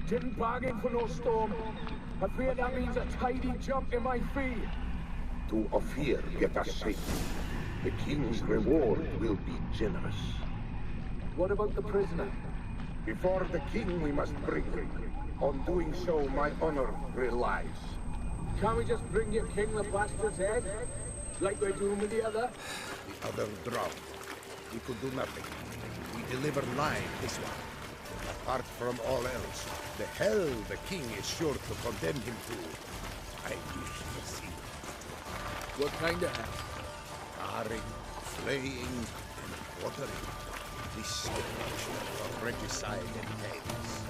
Didn't bargain for no storm. I fear that means a tidy jump in my fee. To Ophir get us safe. The king's reward will be generous. What about the prisoner? Before the king we must bring him. On doing so, my honor relies. Can't we just bring your king the bastard's head? Like we're doing with the other? The other drowned. We could do nothing. We deliver live this one. Apart from all else, the hell the king is sure to condemn him to, I wish to see. What kind of hell? Tarring, flaying, and quartering. This definition of regicide entails.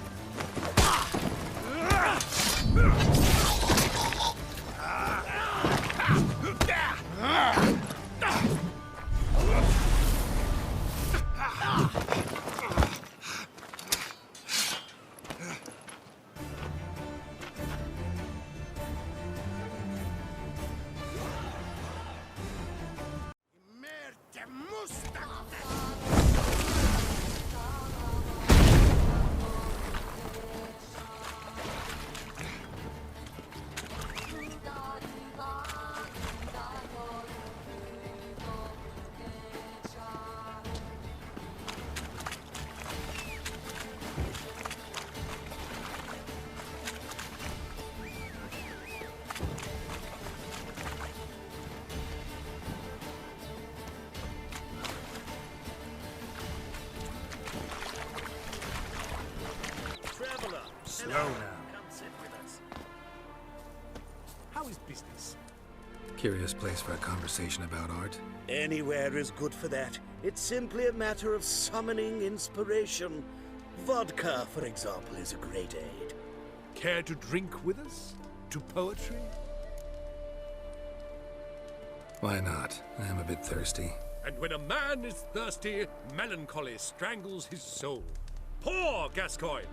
Slow now. Come sit with us. How is business? Curious place for a conversation about art. Anywhere is good for that. It's simply a matter of summoning inspiration. Vodka, for example, is a great aid. Care to drink with us? To poetry? Why not? I am a bit thirsty. And when a man is thirsty, melancholy strangles his soul. Pour, Gascoigne!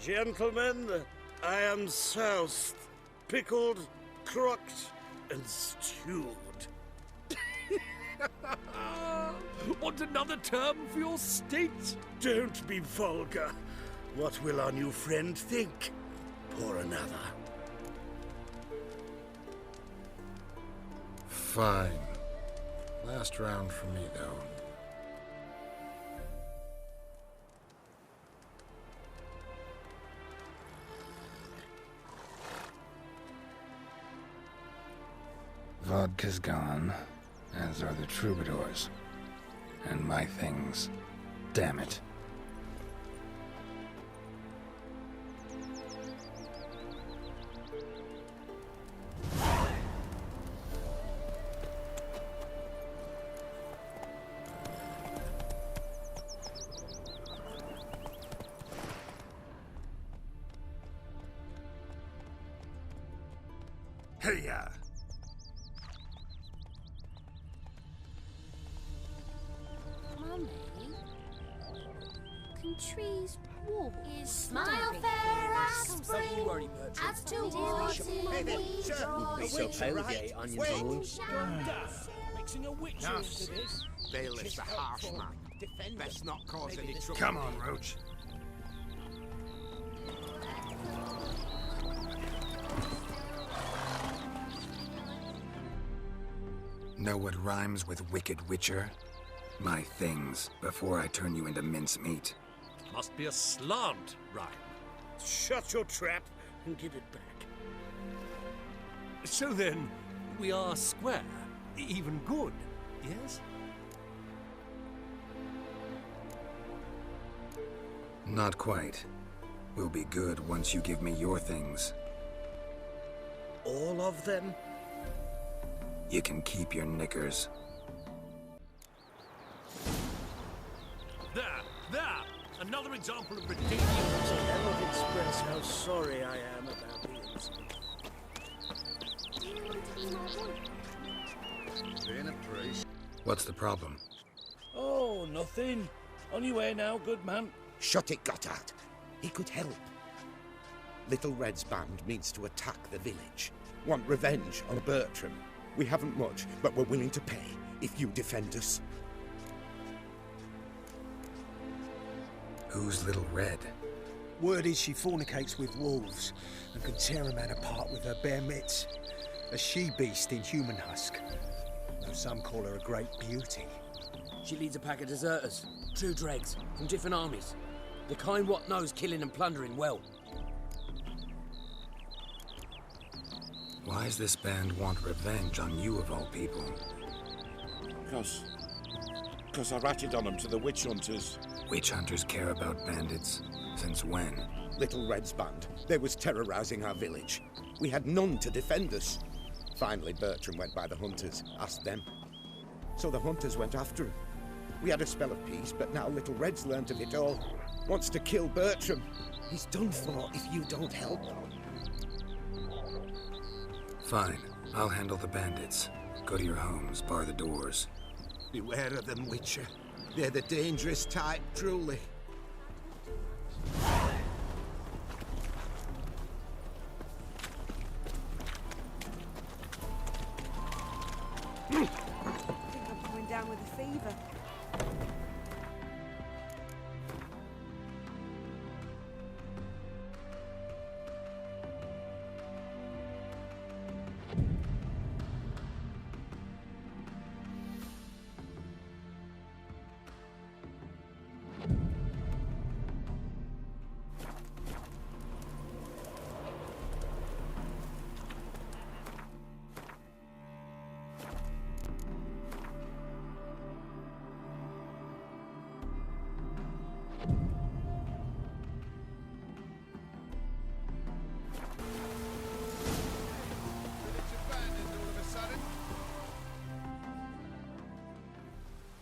Gentlemen, I am soused, pickled, crocked, and stewed. Want another term for your state? Don't be vulgar. What will our new friend think? Pour another. Fine. Last round for me, though. Vodka's gone, as are the troubadours. And my things. Damn it. Hey-ya! Mummy, can trees walk? Is smile fair as spring, as towards Would be so pale with the onions and wounds. Mixing a witch into this. Bill is the harsh man. Best not cause any trouble. Come on, Roach. Know what rhymes with wicked witcher? My things, before I turn you into mincemeat. Must be a slant rhyme. Shut your trap and give it back. So then, we are square, even good, yes? Not quite. We'll be good once you give me your things. All of them? You can keep your knickers. There! Another example of redeeming. I cannot express how sorry I am about the incident. What's the problem? Oh, nothing. On your way now, good man. Shut it, Gotthard. He could help. Little Red's band means to attack the village. Want revenge on Bertram. We haven't much, but we're willing to pay if you defend us. Who's Little Red? Word is she fornicates with wolves and can tear a man apart with her bare mitts. A she-beast in human husk. Though some call her a great beauty. She leads a pack of deserters, true dregs, from different armies. The kind what knows killing and plundering well. Why does this band want revenge on you of all people? Because I ratted on them to the witch hunters. Witch hunters care about bandits? Since when? Little Red's band. They was terrorizing our village. We had none to defend us. Finally, Bertram went by the hunters, asked them. So the hunters went after him. We had a spell of peace, but now Little Red's learnt of it all. Wants to kill Bertram. He's done for if you don't help. Fine. I'll handle the bandits. Go to your homes, bar the doors. Beware of them, Witcher. They're the dangerous type, truly. I think I'm coming down with a fever.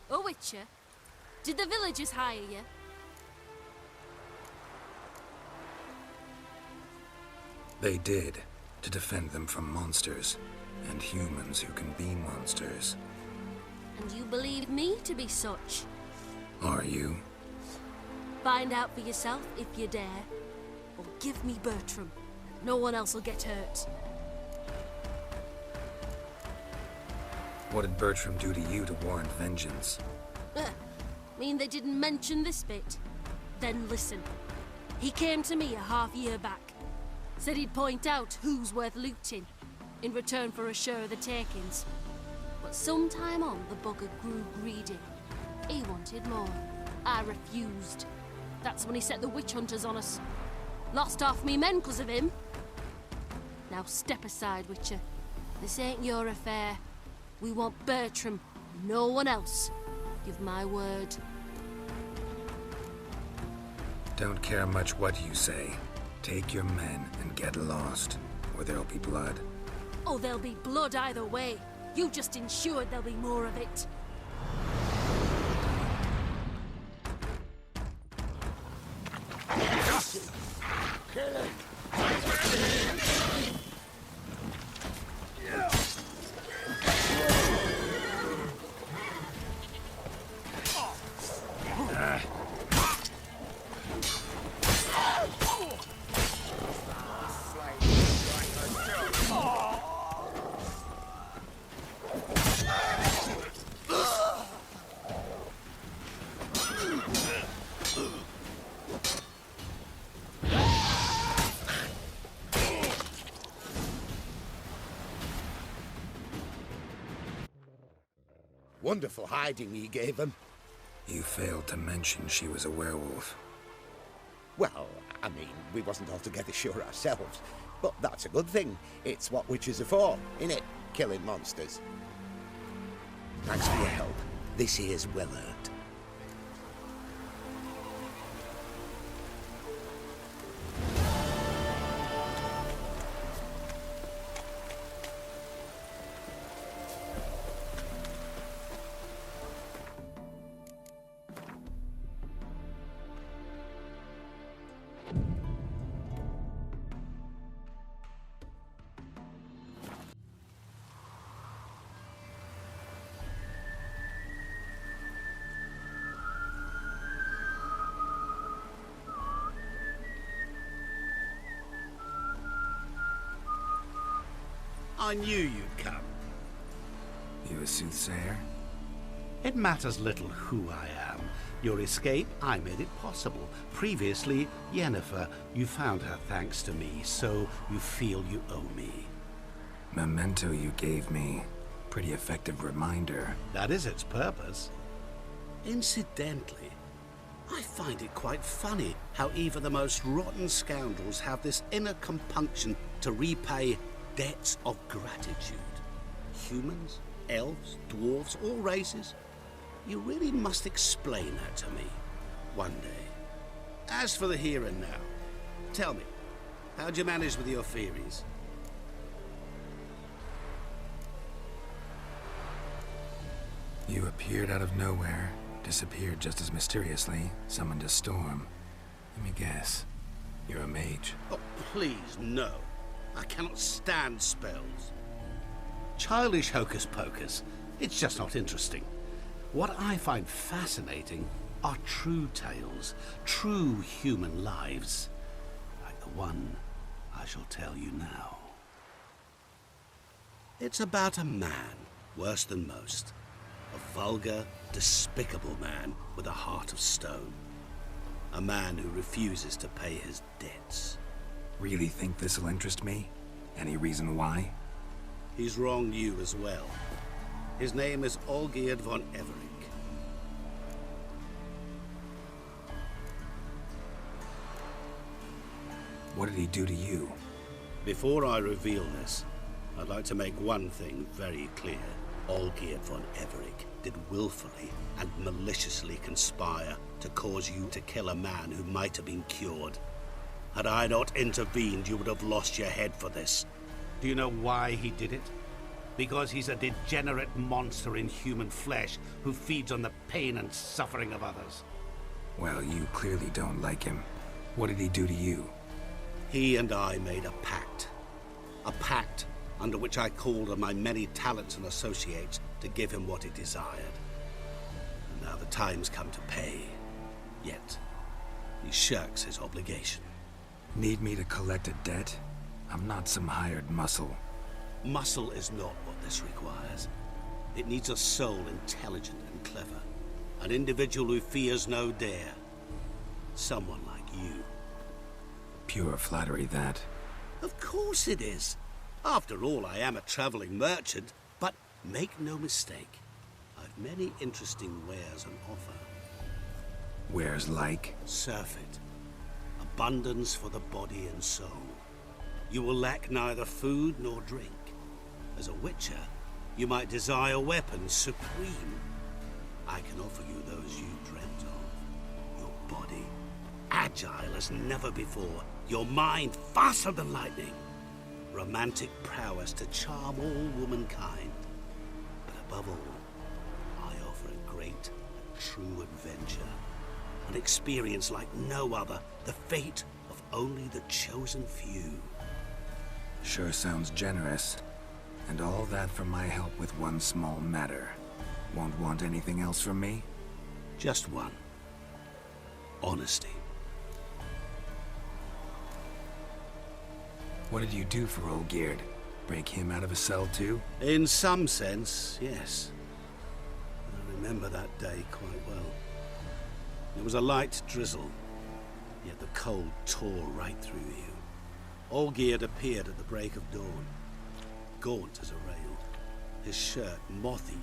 Oh, Witcher, did the villagers hire you? They did, to defend them from monsters, and humans who can be monsters. And you believe me to be such? Are you? Find out for yourself if you dare, or give me Bertram. No one else will get hurt. What did Bertram do to you to warrant vengeance? Mean they didn't mention this bit? Then listen. He came to me a half-year back. Said he'd point out who's worth looting, in return for a share of the takings. But sometime on, the bugger grew greedy. He wanted more. I refused. That's when he set the witch hunters on us. Lost half me men 'cause of him. Now step aside, Witcher. This ain't your affair. We want Bertram, no one else. Give my word. Don't care much what you say. Take your men and get lost, or there'll be blood. Oh, there'll be blood either way. You just ensured there'll be more of it. Kill it! Wonderful hiding he gave them. You failed to mention she was a werewolf. Well, I mean, we wasn't altogether sure ourselves. But that's a good thing. It's what witches are for, innit? Killing monsters. Thanks for your help. This here's well earned. I knew you'd come. You a soothsayer? It matters little who I am. Your escape, I made it possible. Previously, Yennefer, you found her thanks to me, so you feel you owe me. Memento you gave me. Pretty effective reminder. That is its purpose. Incidentally, I find it quite funny how even the most rotten scoundrels have this inner compunction to repay debts of gratitude. Humans, elves, dwarves, all races. You really must explain that to me one day. As for the here and now, tell me, how'd you manage with your theories? You appeared out of nowhere, disappeared just as mysteriously, summoned a storm. Let me guess. You're a mage. Oh, please, no. I cannot stand spells. Childish hocus pocus. It's just not interesting. What I find fascinating are true tales, true human lives, like the one I shall tell you now. It's about a man, worse than most. A vulgar, despicable man with a heart of stone. A man who refuses to pay his debts. Really think this'll interest me? Any reason why? He's wronged you as well. His name is Olgierd von Everec. What did he do to you? Before I reveal this, I'd like to make one thing very clear. Olgierd von Everec did willfully and maliciously conspire to cause you to kill a man who might have been cured. Had I not intervened, you would have lost your head for this. Do you know why he did it? Because he's a degenerate monster in human flesh who feeds on the pain and suffering of others. Well, you clearly don't like him. What did he do to you? He and I made a pact. A pact under which I called on my many talents and associates to give him what he desired. And now the time's come to pay. Yet, he shirks his obligation. Need me to collect a debt? I'm not some hired muscle. Muscle is not what this requires. It needs a soul intelligent and clever. An individual who fears no dare. Someone like you. Pure flattery, that. Of course it is. After all, I am a traveling merchant, but make no mistake, I've many interesting wares on offer. Wares like? Surfeit. Abundance for the body and soul. You will lack neither food nor drink. As a witcher, you might desire weapons supreme. I can offer you those you dreamt of. Your body, agile as never before. Your mind, faster than lightning. Romantic prowess to charm all womankind. But above all, I offer a great and true adventure. An experience like no other. The fate of only the chosen few. Sure sounds generous. And all that for my help with one small matter. Won't want anything else from me? Just one. Honesty. What did you do for Olgierd? Break him out of a cell too? In some sense, yes. I remember that day quite well. There was a light drizzle, yet the cold tore right through you. Olgierd appeared at the break of dawn, gaunt as a rail, his shirt moth-eaten.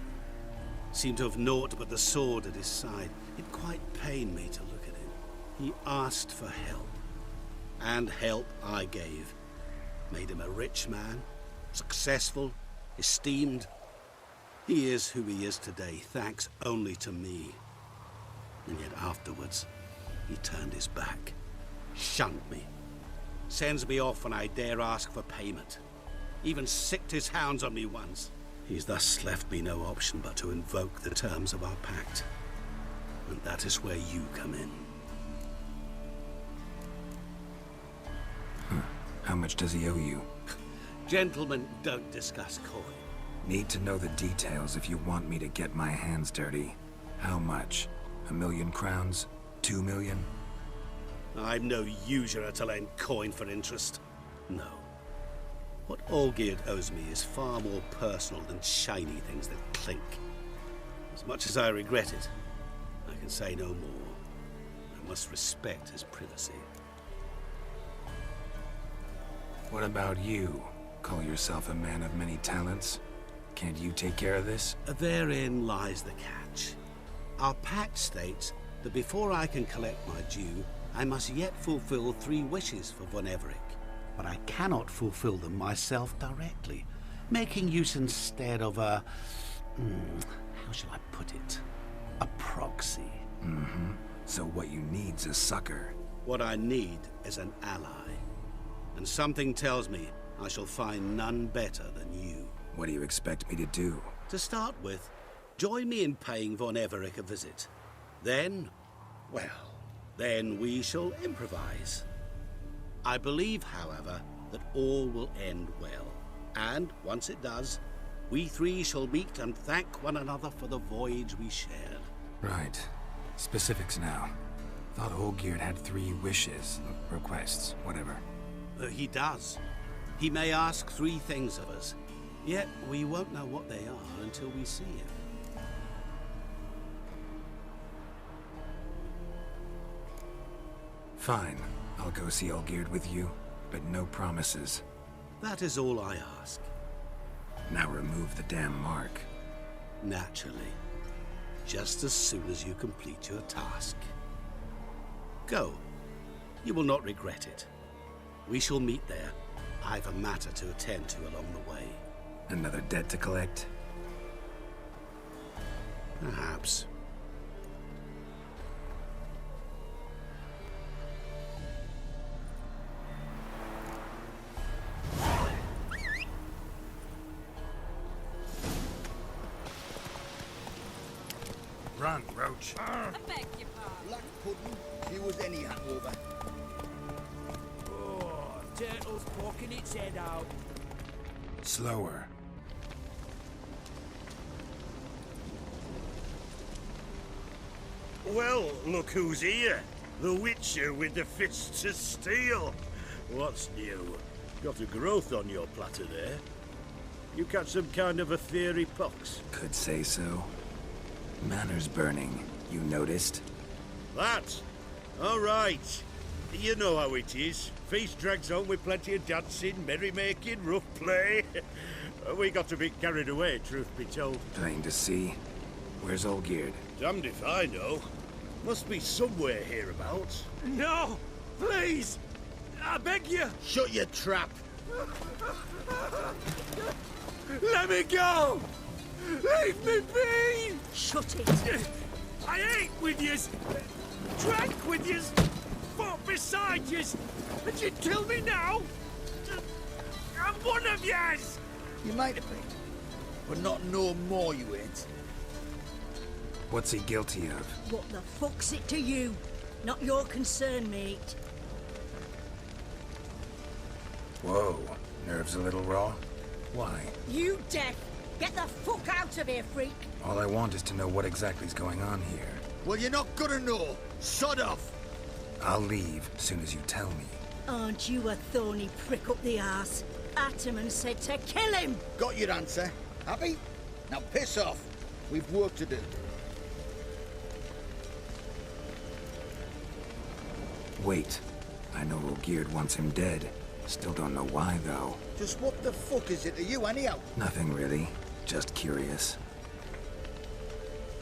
Seemed to have naught but the sword at his side. It quite pained me to look at him. He asked for help, and help I gave. Made him a rich man, successful, esteemed. He is who he is today, thanks only to me. And yet afterwards, he turned his back, shunned me, sends me off when I dare ask for payment. Even sicked his hounds on me once. He's thus left me no option but to invoke the terms of our pact. And that is where you come in. How much does he owe you? Gentlemen don't discuss coin. Need to know the details if you want me to get my hands dirty. How much? 1,000,000 crowns? 2 million? I'm no usurer to lend coin for interest. No. What Olgierd owes me is far more personal than shiny things that clink. As much as I regret it, I can say no more. I must respect his privacy. What about you? Call yourself a man of many talents? Can't you take care of this? Therein lies the catch. Our pact states that before I can collect my due, I must yet fulfill 3 wishes for Von Everec. But I cannot fulfill them myself directly, making use instead of a... how shall I put it? A proxy. So what you need's a sucker. What I need is an ally. And something tells me I shall find none better than you. What do you expect me to do? To start with, join me in paying Von Everec a visit. Then, well, then we shall improvise. I believe, however, that all will end well. And once it does, we 3 shall meet and thank one another for the voyage we shared. Right. Specifics now. Thought Olgierd had 3 wishes, requests, whatever. He does. He may ask 3 things of us, yet we won't know what they are until we see him. Fine. I'll go see Olgierd with you, but no promises. That is all I ask. Now remove the damn mark. Naturally. Just as soon as you complete your task. Go. You will not regret it. We shall meet there. I've a matter to attend to along the way. Another debt to collect? Perhaps. Run, Roach. I beg your pardon. Black pudding, if you was any hangover. Oh, turtle's poking its head out. Slower. Well, look who's here. The Witcher with the fists of steel. What's new? Got a growth on your platter there. You catch some kind of a theory pox? Could say so. Manor's burning. You noticed? That? All right. You know how it is. Feast drags on with plenty of dancing, merrymaking, rough play. We got a bit carried away, truth be told. Plain to see. Where's Olgierd? Damned if I know. Must be somewhere hereabouts. No! Please! I beg you! Shut your trap. Let me go! Leave me be! Shut it! I ate with yous, drank with yous, fought beside yous, and you kill me now? I'm one of yous! You might have been, but not no more you ain't. What's he guilty of? What the fuck's it to you? Not your concern, mate. Whoa. Nerves a little raw? Why? You deaf! Get the fuck out of here, freak! All I want is to know what exactly is going on here. Well, you're not gonna know. Sod off. I'll leave as soon as you tell me. Aren't you a thorny prick up the arse? Ataman said to kill him! Got your answer. Happy? Now piss off. We've work to do. Wait. I know Olgierd wants him dead. Still don't know why, though. Just what the fuck is it to you, anyhow? Nothing really. Just curious.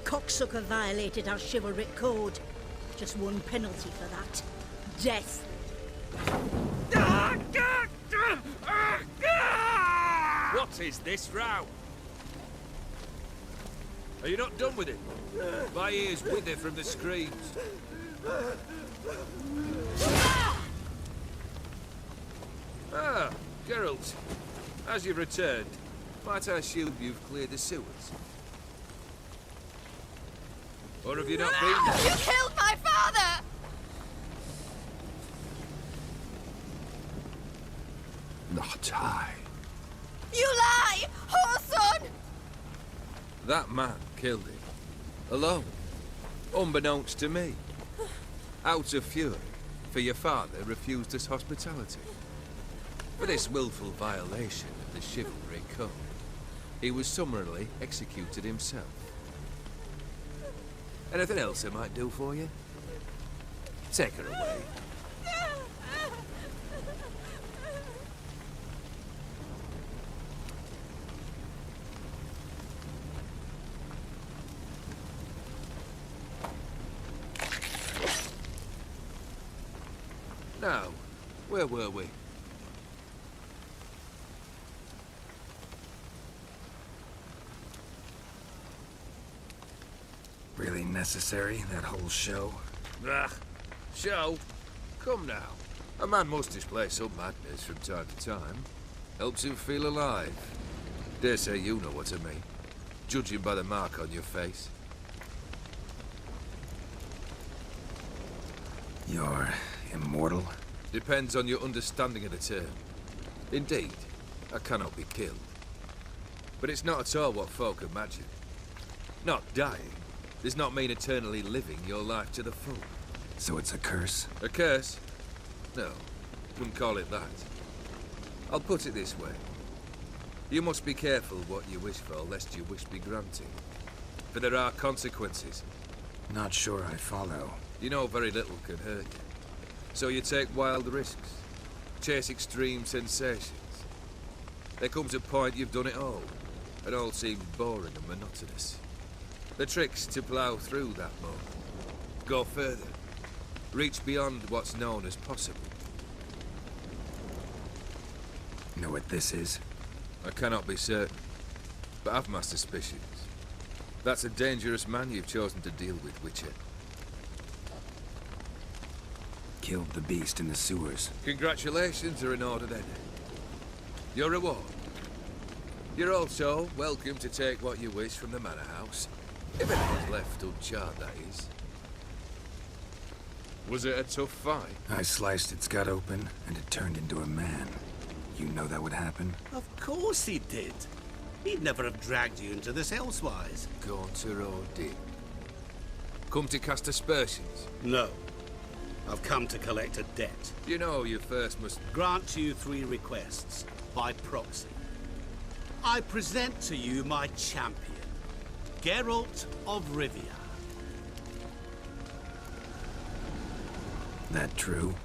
Cocksucker violated our chivalric code. Just one penalty for that. Death. What is this row? Are you not done with it? My ears wither from the screams. Ah, Geralt. As you've returned, might I assume you've cleared the sewers? Or have you not been there? You killed my father! Not I. You lie! Whoreson! That man killed him. Alone. Unbeknownst to me. Out of fury, for your father refused us hospitality. For this willful violation of the chivalry code, he was summarily executed himself. Anything else I might do for you? Take her away. Now, where were we? Really necessary, that whole show? Ah, show? Come now. A man must display some madness from time to time. Helps him feel alive. Dare say you know what I mean. Judging by the mark on your face. You're immortal? Depends on your understanding of the term. Indeed, I cannot be killed. But it's not at all what folk imagine. Not dying does not mean eternally living your life to the full. So it's a curse? A curse? No, wouldn't call it that. I'll put it this way. You must be careful what you wish for, lest your wish be granted. For there are consequences. Not sure I follow. You know very little can hurt you. So you take wild risks. Chase extreme sensations. There comes a point you've done it all. It all seems boring and monotonous. The trick's to plough through that moment. Go further. Reach beyond what's known as possible. Know what this is? I cannot be certain, but I've my suspicions. That's a dangerous man you've chosen to deal with, Witcher. Killed the beast in the sewers. Congratulations are in order then. Your reward. You're also welcome to take what you wish from the manor house. If anyone's left uncharred, that is. Was it a tough fight? I sliced its gut open, and it turned into a man. You know that would happen? Of course he did. He'd never have dragged you into this elsewise. Gaunter or did? Come to cast aspersions? No. I've come to collect a debt. You know you first must... Grant you 3 requests, by proxy. I present to you my champion, Geralt of Rivia. That true?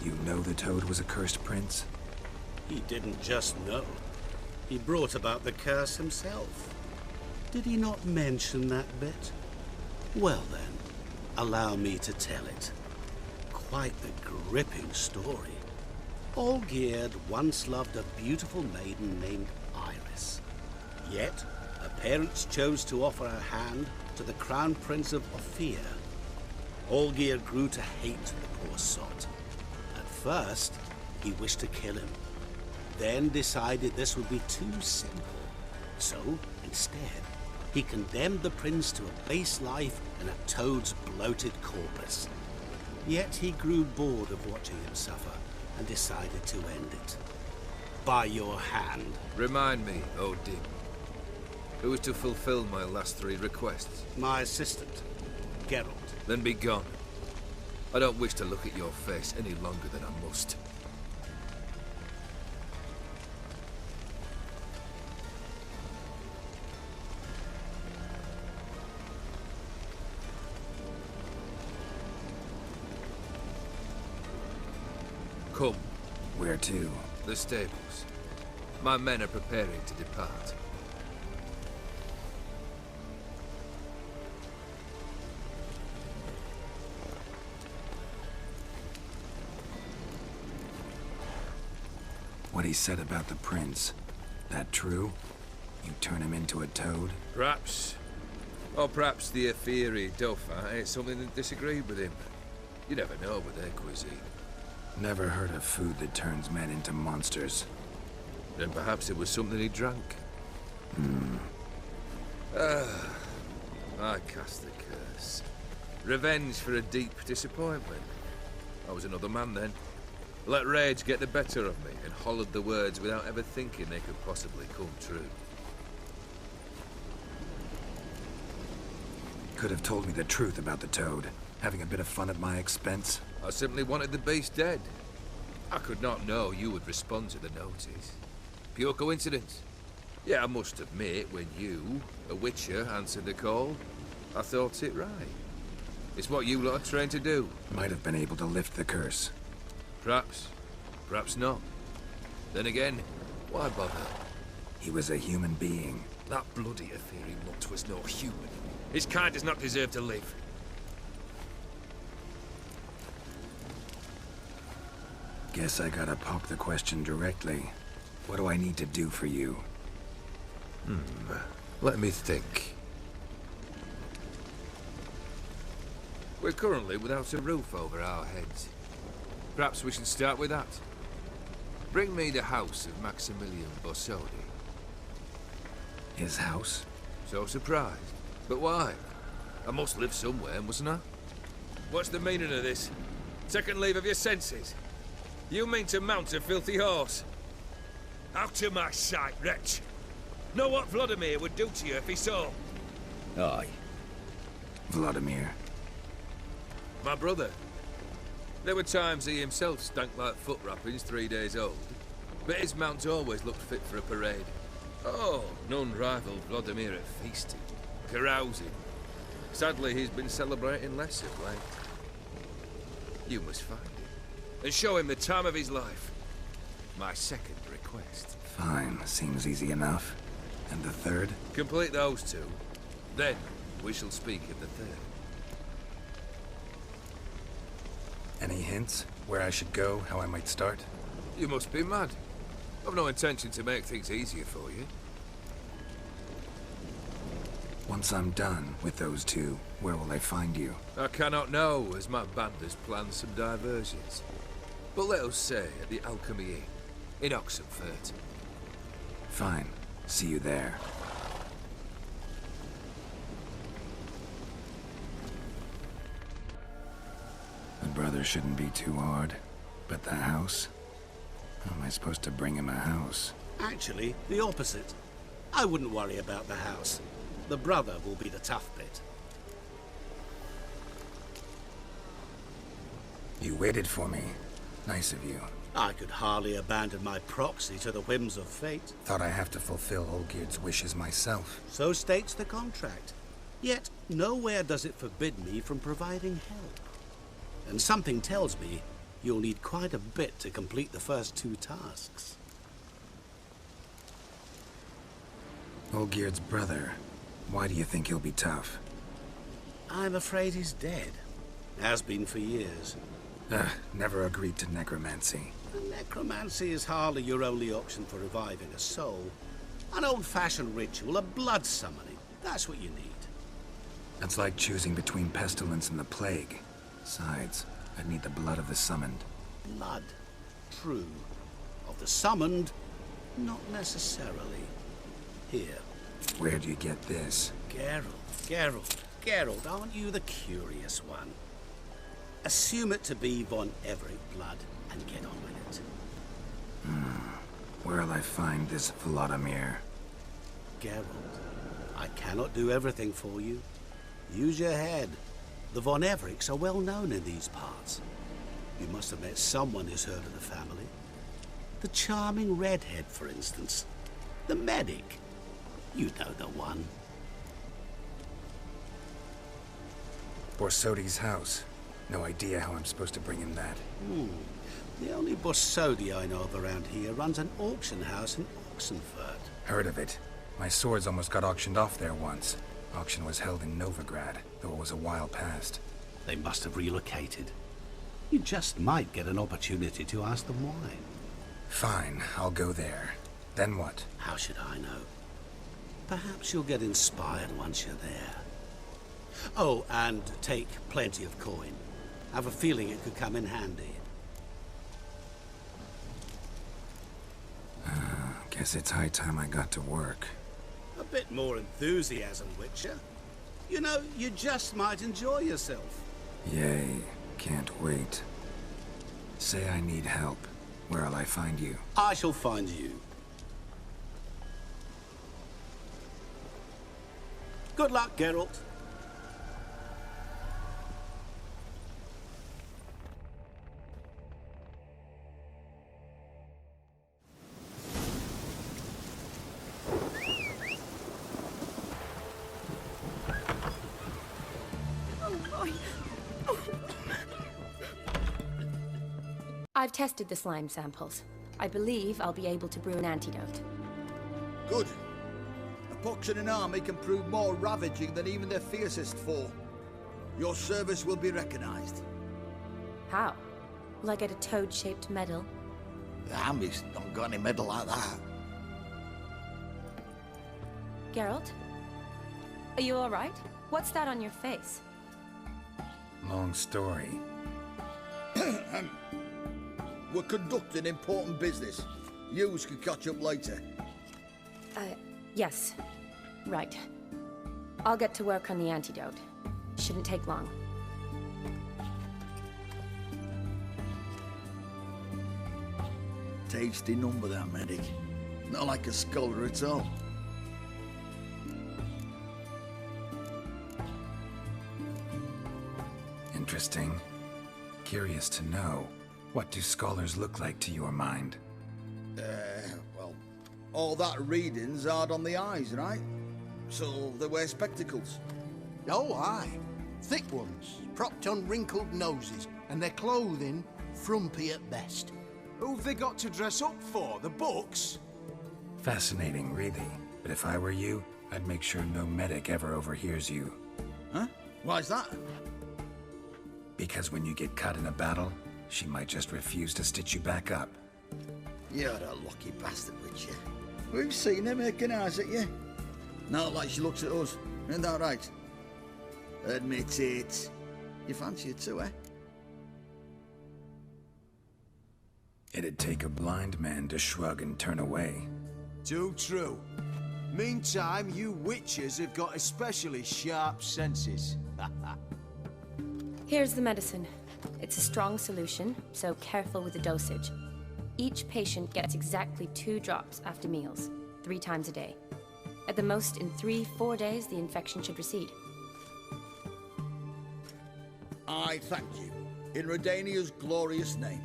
You know the Toad was a cursed prince? He didn't just know. He brought about the curse himself. Did he not mention that bit? Well then, allow me to tell it. Quite the gripping story. Olgierd once loved a beautiful maiden named Iris. Yet, her parents chose to offer her hand to the Crown Prince of Ophir. Olgierd grew to hate the poor sot. At first, he wished to kill him. Then decided this would be too simple. So, instead, he condemned the prince to a base life in a toad's bloated corpus. Yet he grew bored of watching him suffer and decided to end it. By your hand. Remind me, Odin. Who is to fulfill my last 3 requests? My assistant, Geralt. Then be gone. I don't wish to look at your face any longer than I must. Come. Where to? The stables. My men are preparing to depart. What he said about the prince, that true? You turn him into a toad? Perhaps. Or perhaps the Aetheri Dauphin ate something that disagreed with him. You never know with their cuisine. Never heard of food that turns men into monsters. Then perhaps it was something he drank. I cast the curse. Revenge for a deep disappointment. I was another man then. Let rage get the better of me and hollered the words without ever thinking they could possibly come true. Could have told me the truth about the Toad, having a bit of fun at my expense. I simply wanted the beast dead. I could not know you would respond to the notice. Pure coincidence. Yeah, I must admit, when you, a witcher, answered the call, I thought it right. It's what you lot are trained to do. Might have been able to lift the curse. Perhaps. Perhaps not. Then again, why bother? He was a human being. That bloody Aetheri mutt was no human. His kind does not deserve to live. Guess I gotta pop the question directly. What do I need to do for you? Let me think. We're currently without a roof over our heads. Perhaps we should start with that. Bring me the house of Maximilian Borsodi. His house? So surprised. But why? I must live somewhere, mustn't I? What's the meaning of this? Second leave of your senses? You mean to mount a filthy horse? Out of my sight, wretch! Know what Vladimir would do to you if he saw? Aye. Vladimir. My brother. There were times he himself stank like foot wrappings 3 days old, but his mount always looked fit for a parade. Oh, none rivaled Vladimir at feasting, carousing. Sadly, he's been celebrating less of late. You must find him, and show him the time of his life. My second request. Fine, seems easy enough. And the third? Complete those two. Then, we shall speak of the third. Any hints? Where I should go? How I might start? You must be mad. I've no intention to make things easier for you. Once I'm done with those two, where will I find you? I cannot know, as my band has planned some diversions. But let us say at the Alchemy Inn, in Oxenfurt. Fine. See you there. The brother shouldn't be too hard. But the house? How am I supposed to bring him a house? Actually, the opposite. I wouldn't worry about the house. The brother will be the tough bit. You waited for me. Nice of you. I could hardly abandon my proxy to the whims of fate. Thought I have to fulfill Olgierd's wishes myself. So states the contract. Yet, nowhere does it forbid me from providing help. And something tells me you'll need quite a bit to complete the first 2 tasks. Olgierd's brother. Why do you think he'll be tough? I'm afraid he's dead. Has been for years. Never agreed to necromancy. Necromancy is hardly your only option for reviving a soul. An old-fashioned ritual, a blood summoning. That's what you need. That's like choosing between pestilence and the plague. Besides, I'd need the blood of the summoned. Blood. True. Of the summoned, not necessarily. Here. Where do you get this? Geralt, aren't you the curious one? Assume it to be von Everett blood and get on with it. Where'll I find this Vladimir? Geralt, I cannot do everything for you. Use your head. The von Evericks are well known in these parts. You must have met someone who's heard of the family. The charming redhead, for instance. The medic. You know the one. Borsodi's house. No idea how I'm supposed to bring him that. The only Borsodi I know of around here runs an auction house in Oxenfurt. Heard of it. My swords almost got auctioned off there once. Auction was held in Novigrad, though it was a while past. They must have relocated. You just might get an opportunity to ask them why. Fine, I'll go there. Then what? How should I know? Perhaps you'll get inspired once you're there. Oh, and take plenty of coin. Have a feeling it could come in handy. Guess it's high time I got to work. A bit more enthusiasm, Witcher. You know, you just might enjoy yourself. Yay, can't wait. Say I need help. Where'll I find you? I shall find you. Good luck, Geralt. I've tested the slime samples. I believe I'll be able to brew an antidote. Good. A pox in an army can prove more ravaging than even their fiercest foe. Your service will be recognized. How? Will I get a toad-shaped medal? The army's not got any medal like that. Geralt? Are you alright? What's that on your face? Long story. We're conducting important business. Yous can catch up later. Yes. Right. I'll get to work on the antidote. Shouldn't take long. Tasty number, that medic. Not like a scholar at all. Interesting. Curious to know, what do scholars look like to your mind? Well, all that reading's hard on the eyes, right? So they wear spectacles. Oh, aye. Thick ones, propped on wrinkled noses, and their clothing frumpy at best. Who've they got to dress up for? The books? Fascinating, really. But if I were you, I'd make sure no medic ever overhears you. Huh? Why's that? Because when you get cut in a battle, she might just refuse to stitch you back up. You're a lucky bastard, Witcher. We've seen her making eyes at you. Not like she looks at us. Isn't that right? Admit it. You fancy it too, eh? It'd take a blind man to shrug and turn away. Too true. Meantime, you witches have got especially sharp senses. Here's the medicine. It's a strong solution, so careful with the dosage. Each patient gets exactly 2 drops after meals, 3 times a day. At the most, in 3-4 days, the infection should recede. I thank you. In Redania's glorious name.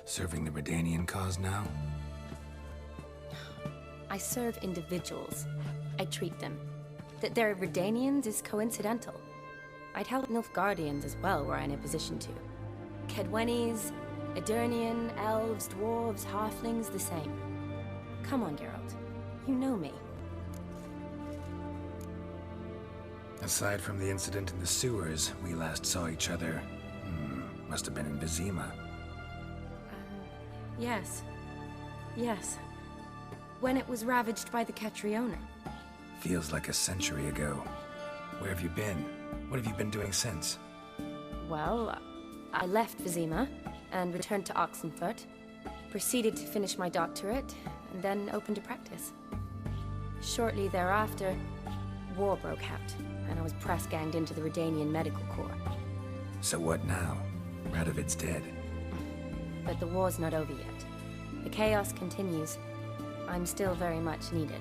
Serving the Redanian cause now? I serve individuals. I treat them. That they're Redanians is coincidental. I'd help Nilfgaardians as well were I in a position to. Kedwenis, Edirnian, elves, dwarves, halflings, the same. Come on, Geralt. You know me. Aside from the incident in the sewers, we last saw each other... must have been in Vizima. Yes. Yes. When it was ravaged by the Catriona. Feels like a century ago. Where have you been? What have you been doing since? Well, I left Vizima and returned to Oxenfurt, proceeded to finish my doctorate, and then opened a practice. Shortly thereafter, war broke out, and I was press-ganged into the Redanian Medical Corps. So what now? Radovid's dead. But the war's not over yet. The chaos continues. I'm still very much needed.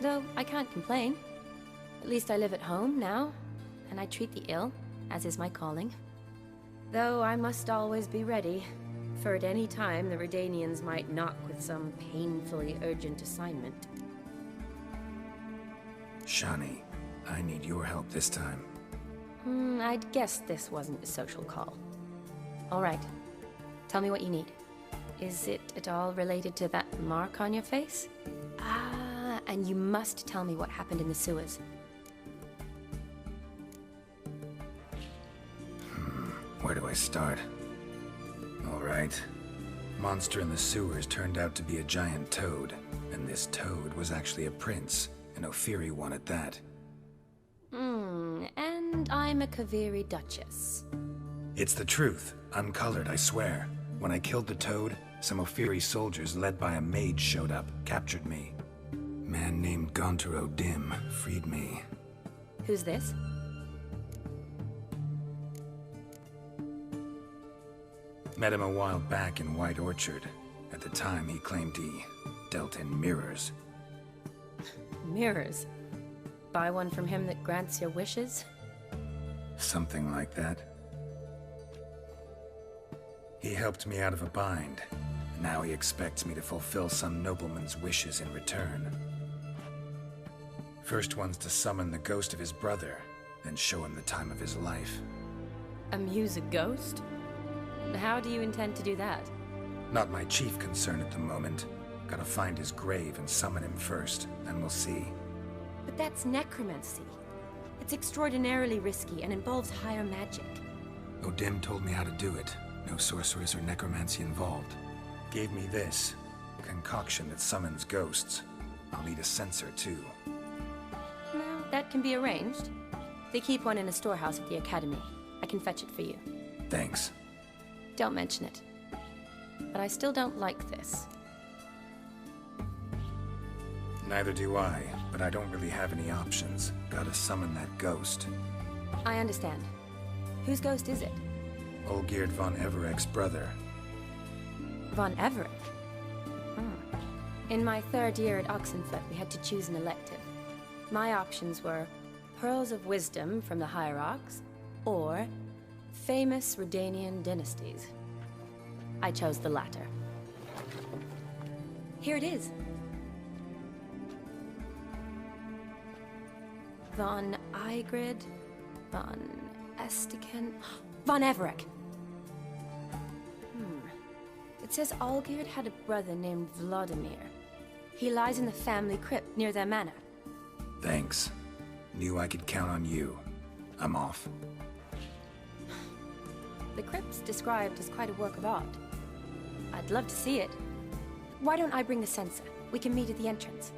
Though I can't complain. At least I live at home now, and I treat the ill, as is my calling. Though I must always be ready, for at any time the Redanians might knock with some painfully urgent assignment. Shani, I need your help this time. I'd guessed this wasn't a social call. All right. Tell me what you need. Is it at all related to that mark on your face? Ah, and you must tell me what happened in the sewers. Where do I start? All right. Monster in the sewers turned out to be a giant toad, and this toad was actually a prince, an Ophiri one at that. And I'm a Kaviri Duchess. It's the truth. Uncolored, I swear. When I killed the toad, some Ophiri soldiers led by a mage showed up, captured me. Man named Gontaro Dim freed me. Who's this? Met him a while back in White Orchard. At the time, he claimed he dealt in mirrors. Mirrors? Buy one from him that grants your wishes? Something like that. He helped me out of a bind. Now he expects me to fulfill some nobleman's wishes in return. First one's to summon the ghost of his brother, then show him the time of his life. Amuse a ghost? How do you intend to do that? Not my chief concern at the moment. Gotta find his grave and summon him first, then we'll see. But that's necromancy. It's extraordinarily risky and involves higher magic. O'Dim told me how to do it. No sorceress or necromancy involved. Gave me this. A concoction that summons ghosts. I'll need a censer, too. Well, that can be arranged. They keep one in a storehouse at the Academy. I can fetch it for you. Thanks. Don't mention it. But I still don't like this. Neither do I, but I don't really have any options. Gotta summon that ghost. I understand. Whose ghost is it? Olgierd von Everek's brother. Von Everek? In my third year at Oxenfoot, we had to choose an elective. My options were Pearls of Wisdom from the Hierarchs, or famous Redanian dynasties. I chose the latter. Here it is. Von Igrid, von Estiken, von Everek. It says Olgierd had a brother named Vladimir. He lies in the family crypt near their manor. Thanks. Knew I could count on you. I'm off. The crypt's described as quite a work of art. I'd love to see it. Why don't I bring the censer? We can meet at the entrance.